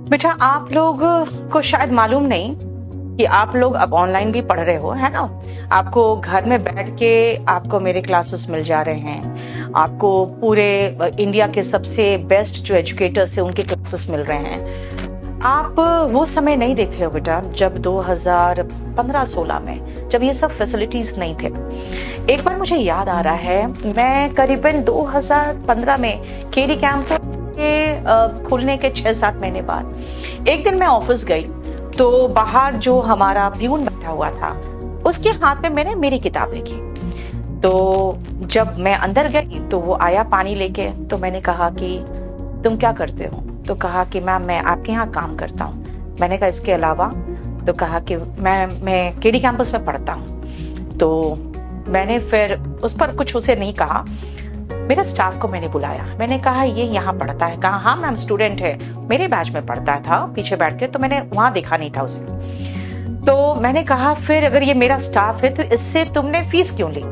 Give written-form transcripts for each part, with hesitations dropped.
बेटा, आप लोग को शायद मालूम नहीं कि आप लोग अब ऑनलाइन भी पढ़ रहे हो, है ना। आपको घर में बैठ के आपको मेरे क्लासेस मिल जा रहे हैं। आपको पूरे इंडिया के सबसे बेस्ट जो एजुकेटर्स हैं उनके क्लासेस मिल रहे हैं। आप वो समय नहीं देखे हो बेटा जब 2015-16 में जब ये सब फैसिलिटीज नहीं थे। एक बार मुझे याद आ रहा है, मैं करीबन 2015 में केडी कैंप के खुलने के 6-7 महीने बाद एक दिन मैं ऑफिस गई तो बाहर जो हमारा प्यून बैठा हुआ था उसके हाथ में मैंने मेरी किताब देखी। तो जब मैं अंदर गई तो वो आया पानी लेके। तो मैंने कहा कि तुम क्या करते हो? तो कहा कि मैम मैं आपके यहाँ काम करता हूँ। मैंने कहा इसके अलावा? तो कहा कि मैं केडी कैंपस में पढ़ता हूँ। तो मैंने फिर उस पर कुछ उसे नहीं कहा। मेरे स्टाफ को मैंने बुलाया, मैंने कहा ये यहाँ पढ़ता है? कहा हाँ मैम स्टूडेंट है, मेरे बैच में पढ़ता था पीछे बैठ के। तो मैंने वहां देखा नहीं था उसे। तो मैंने कहा फिर अगर ये मेरा स्टाफ है तो इससे तुमने फीस क्यों ली?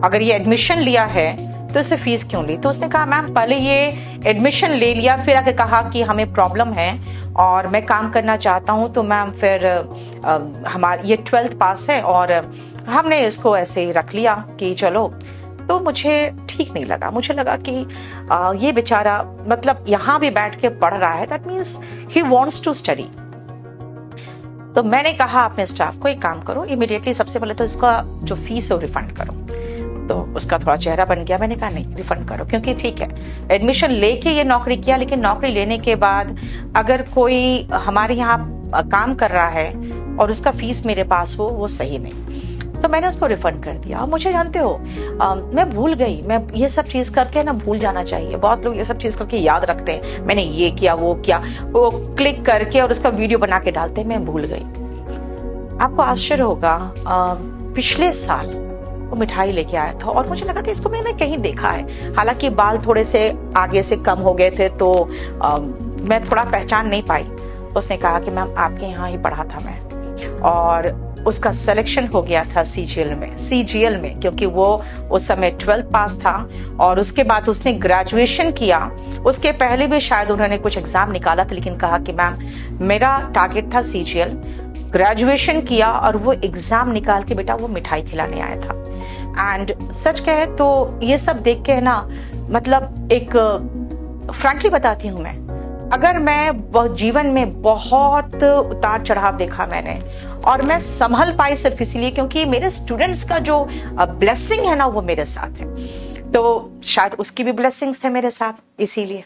अगर ये एडमिशन लिया है तो इससे फीस क्यों ली? तो उसने कहा मैम पहले ये एडमिशन ले लिया, फिर आके कहा कि हमें प्रॉब्लम है और मैं काम करना चाहता हूँ। तो मैम फिर हमारी ये 12th पास है और हमने इसको ऐसे ही रख लिया कि चलो। तो मुझे ठीक नहीं लगा। मुझे लगा कि ये बेचारा मतलब यहाँ भी बैठ के पढ़ रहा है, that means he wants to study. तो मैंने कहा अपने स्टाफ को एक काम करो, इमीडिएटली सबसे पहले तो इसका जो फीस है वो रिफंड करो। तो उसका थोड़ा चेहरा बन गया। मैंने कहा नहीं रिफंड करो, क्योंकि ठीक है एडमिशन लेके ये नौकरी किया, लेकिन नौकरी लेने के बाद अगर कोई हमारे यहाँ काम कर रहा है और उसका फीस मेरे पास हो वो सही नहीं। तो मैंने उसको रिफंड कर दिया। और मुझे जानते हो मैं भूल गई। मैं ये सब चीज करके ना भूल जाना चाहिए। बहुत लोग ये सब चीज करके याद रखते हैं, मैंने ये किया वो किया, वो क्लिक करके और उसका वीडियो बना के डालते हैं। मैं भूल गई। आपको आश्चर्य होगा, पिछले साल वो मिठाई लेके आया था और मुझे लगा था इसको मैंने कहीं देखा है। हालांकि बाल थोड़े से आगे से कम हो गए थे तो मैं थोड़ा पहचान नहीं पाई। उसने कहा कि मैम आपके यहाँ ही पढ़ा था मैं, और उसका सिलेक्शन हो गया था सीजीएल में, क्योंकि वो उस समय 12th पास था और उसके बाद उसने ग्रेजुएशन किया। उसके पहले भी शायद उन्होंने कुछ एग्जाम निकाला था, लेकिन कहा कि मैम मेरा टारगेट था सीजीएल। ग्रेजुएशन किया और वो एग्जाम निकाल के बेटा वो मिठाई खिलाने आया था। एंड सच कहे तो ये सब देख के है ना, मतलब एक फ्रैंकली बताती हूँ मैं, अगर मैं जीवन में बहुत उतार चढ़ाव देखा मैंने, और मैं संभल पाई सिर्फ इसलिए क्योंकि मेरे स्टूडेंट्स का जो ब्लेसिंग है ना वो मेरे साथ है। तो शायद उसकी भी ब्लेसिंग्स थे मेरे साथ, इसीलिए।